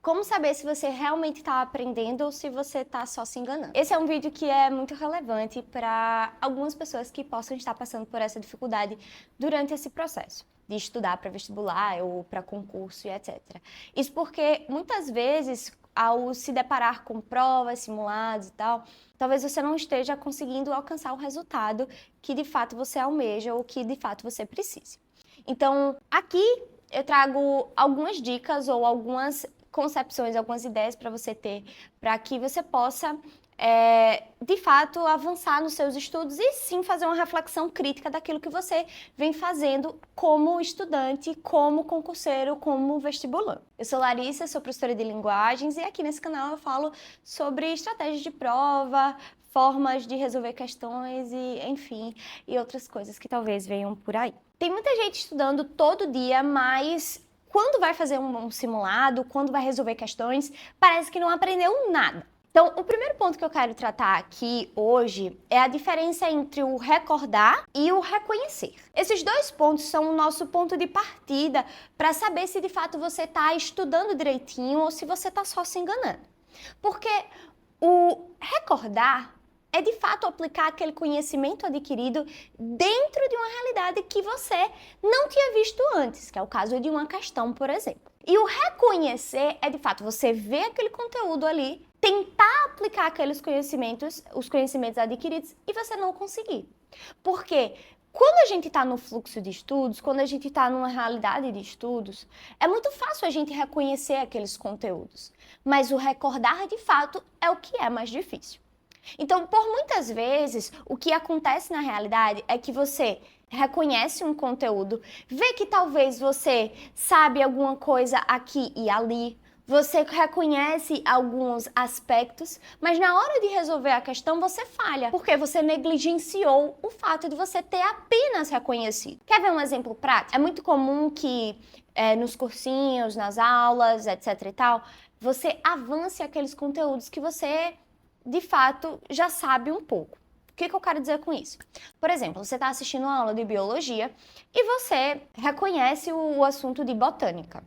Como saber se você realmente está aprendendo ou se você está só se enganando? Esse é um vídeo que é muito relevante para algumas pessoas que possam estar passando por essa dificuldade durante esse processo de estudar para vestibular ou para concurso e etc. Isso porque muitas vezes, ao se deparar com provas, simulados e tal, talvez você não esteja conseguindo alcançar o resultado que de fato você almeja ou que de fato você precise. Então, aqui eu trago algumas dicas ou algumas concepções, algumas ideias para você ter, para que você possa, de fato, avançar nos seus estudos e sim fazer uma reflexão crítica daquilo que você vem fazendo como estudante, como concurseiro, como vestibulando. Eu sou Larissa, sou professora de linguagens e aqui nesse canal eu falo sobre estratégias de prova, formas de resolver questões e, enfim, e outras coisas que talvez venham por aí. Tem muita gente estudando todo dia, mas quando vai fazer um simulado, quando vai resolver questões, parece que não aprendeu nada. Então, o primeiro ponto que eu quero tratar aqui hoje é a diferença entre o recordar e o reconhecer. Esses dois pontos são o nosso ponto de partida para saber se de fato você está estudando direitinho ou se você está só se enganando. Porque o recordar é de fato aplicar aquele conhecimento adquirido dentro de uma realidade que você não tinha visto antes, que é o caso de uma questão, por exemplo. E o reconhecer é de fato você ver aquele conteúdo ali, tentar aplicar aqueles conhecimentos, os conhecimentos adquiridos, e você não conseguir. Porque quando a gente está no fluxo de estudos, quando a gente está numa realidade de estudos, é muito fácil a gente reconhecer aqueles conteúdos. Mas o recordar de fato é o que é mais difícil. Então, por muitas vezes, o que acontece na realidade é que você reconhece um conteúdo, vê que talvez você sabe alguma coisa aqui e ali, você reconhece alguns aspectos, mas na hora de resolver a questão você falha, porque você negligenciou o fato de você ter apenas reconhecido. Quer ver um exemplo prático? É muito comum que nos cursinhos, nas aulas, etc e tal, você avance aqueles conteúdos que você de fato, já sabe um pouco. O que eu quero dizer com isso? Por exemplo, você está assistindo uma aula de biologia e você reconhece o assunto de botânica.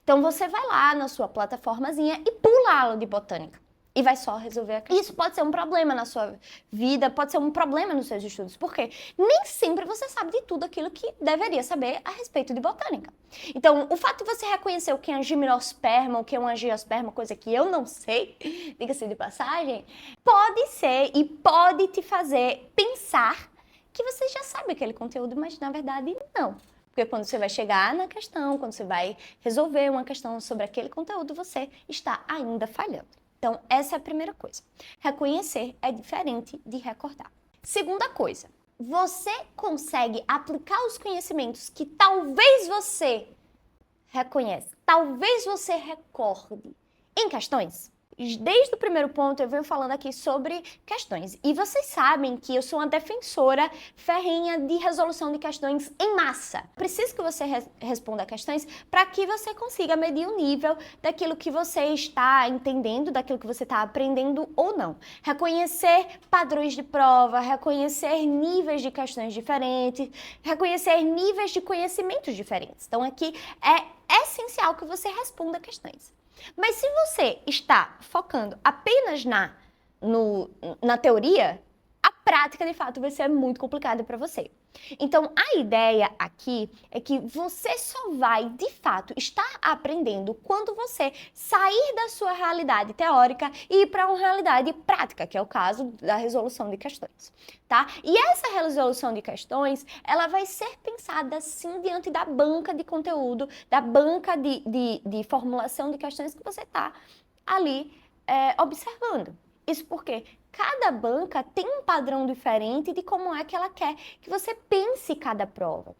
Então, você vai lá na sua plataformazinha e pula a aula de botânica. E vai só resolver a questão. Isso pode ser um problema na sua vida, pode ser um problema nos seus estudos, porque nem sempre você sabe de tudo aquilo que deveria saber a respeito de botânica. Então, o fato de você reconhecer o que é um gimnosperma, o que é um angiosperma, coisa que eu não sei, diga-se de passagem, pode ser e pode te fazer pensar que você já sabe aquele conteúdo, mas na verdade não. Porque quando você vai chegar na questão, quando você vai resolver uma questão sobre aquele conteúdo, você está ainda falhando. Então, essa é a primeira coisa. Reconhecer é diferente de recordar. Segunda coisa, você consegue aplicar os conhecimentos que talvez você reconheça, talvez você recorde em questões? Desde o primeiro ponto eu venho falando aqui sobre questões. E vocês sabem que eu sou uma defensora ferrenha de resolução de questões em massa. Preciso que você responda questões para que você consiga medir o nível daquilo que você está entendendo, daquilo que você está aprendendo ou não. Reconhecer padrões de prova, reconhecer níveis de questões diferentes, reconhecer níveis de conhecimentos diferentes. Então aqui é essencial que você responda questões. Mas se você está focando apenas na teoria, a prática de fato vai ser muito complicada para você. Então, a ideia aqui é que você só vai, de fato, estar aprendendo quando você sair da sua realidade teórica e ir para uma realidade prática, que é o caso da resolução de questões, tá? E essa resolução de questões, ela vai ser pensada, sim, diante da banca de conteúdo, da banca de formulação de questões que você está ali observando. Isso porque cada banca tem um padrão diferente de como é que ela quer que você pense cada prova,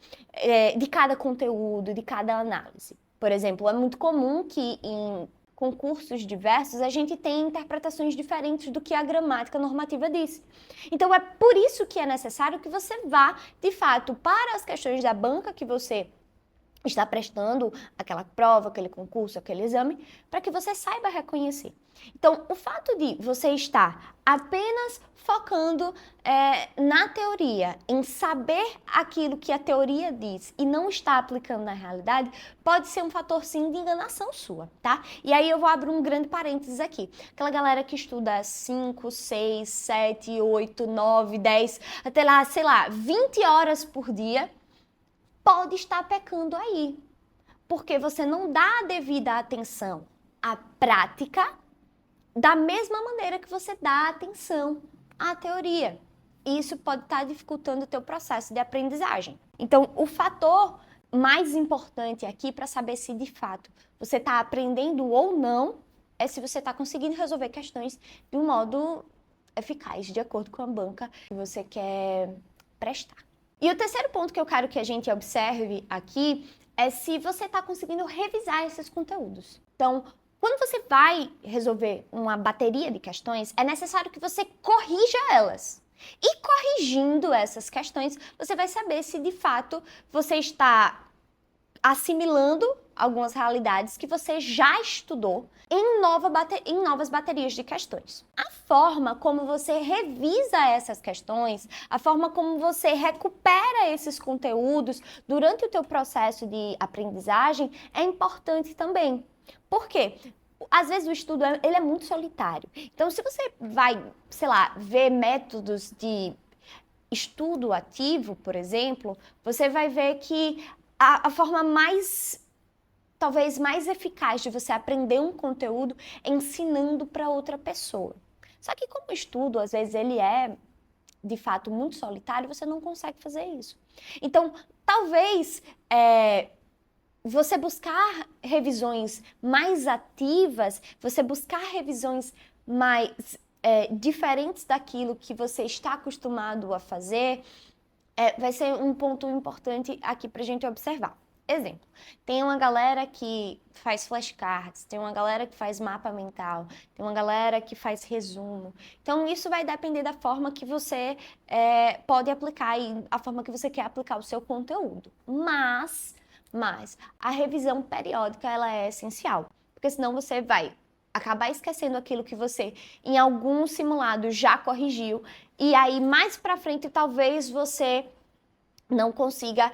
de cada conteúdo, de cada análise. Por exemplo, é muito comum que em concursos diversos a gente tenha interpretações diferentes do que a gramática normativa diz. Então é por isso que é necessário que você vá, de fato, para as questões da banca que você está prestando aquela prova, aquele concurso, aquele exame, para que você saiba reconhecer. Então, o fato de você estar apenas focando na teoria, em saber aquilo que a teoria diz e não estar aplicando na realidade, pode ser um fator, sim, de enganação sua, tá? E aí eu vou abrir um grande parênteses aqui. Aquela galera que estuda 5, 6, 7, 8, 9, 10, até lá, sei lá, 20 horas por dia, pode estar pecando aí, porque você não dá a devida atenção à prática da mesma maneira que você dá atenção à teoria. Isso pode estar dificultando o teu processo de aprendizagem. Então, o fator mais importante aqui para saber se de fato você está aprendendo ou não é se você está conseguindo resolver questões de um modo eficaz, de acordo com a banca que você quer prestar. E o terceiro ponto que eu quero que a gente observe aqui é se você está conseguindo revisar esses conteúdos. Então, quando você vai resolver uma bateria de questões, é necessário que você corrija elas. E corrigindo essas questões, você vai saber se de fato você está assimilando algumas realidades que você já estudou em novas baterias de questões. A forma como você revisa essas questões, a forma como você recupera esses conteúdos durante o teu processo de aprendizagem é importante também. Por quê? Às vezes o estudo ele é muito solitário. Então, se você vai, sei lá, ver métodos de estudo ativo, por exemplo, você vai ver que a forma talvez mais eficaz de você aprender um conteúdo é ensinando para outra pessoa. Só que como o estudo, às vezes, ele é, de fato, muito solitário, você não consegue fazer isso. Então, talvez você buscar revisões mais ativas, você buscar revisões mais diferentes daquilo que você está acostumado a fazer, vai ser um ponto importante aqui para a gente observar. Exemplo, tem uma galera que faz flashcards, tem uma galera que faz mapa mental, tem uma galera que faz resumo. Então, isso vai depender da forma que você pode aplicar e a forma que você quer aplicar o seu conteúdo. Mas a revisão periódica, ela é essencial, porque senão você vai acabar esquecendo aquilo que você, em algum simulado, já corrigiu, e aí, mais pra frente, talvez você não consiga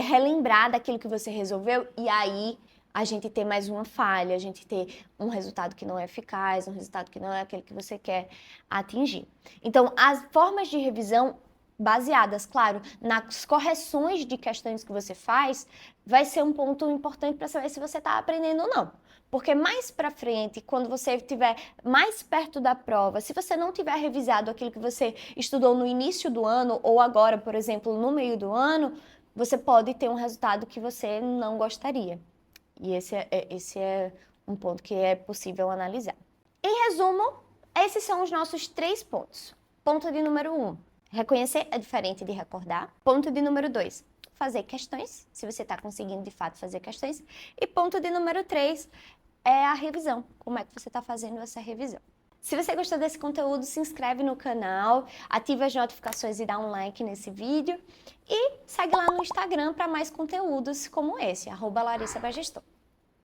relembrar daquilo que você resolveu, e aí a gente ter mais uma falha, a gente ter um resultado que não é eficaz, um resultado que não é aquele que você quer atingir. Então, as formas de revisão baseadas, claro, nas correções de questões que você faz, vai ser um ponto importante para saber se você está aprendendo ou não. Porque mais para frente, quando você estiver mais perto da prova, se você não tiver revisado aquilo que você estudou no início do ano ou agora, por exemplo, no meio do ano, você pode ter um resultado que você não gostaria. E esse é um ponto que é possível analisar. Em resumo, esses são os nossos 3 pontos. Ponto de número 1. Reconhecer é diferente de recordar. Ponto de número 2, fazer questões, se você está conseguindo de fato fazer questões. E ponto de número 3 é a revisão. Como é que você está fazendo essa revisão? Se você gostou desse conteúdo, se inscreve no canal, ativa as notificações e dá um like nesse vídeo. E segue lá no Instagram para mais conteúdos como esse, @LarissaBagestor.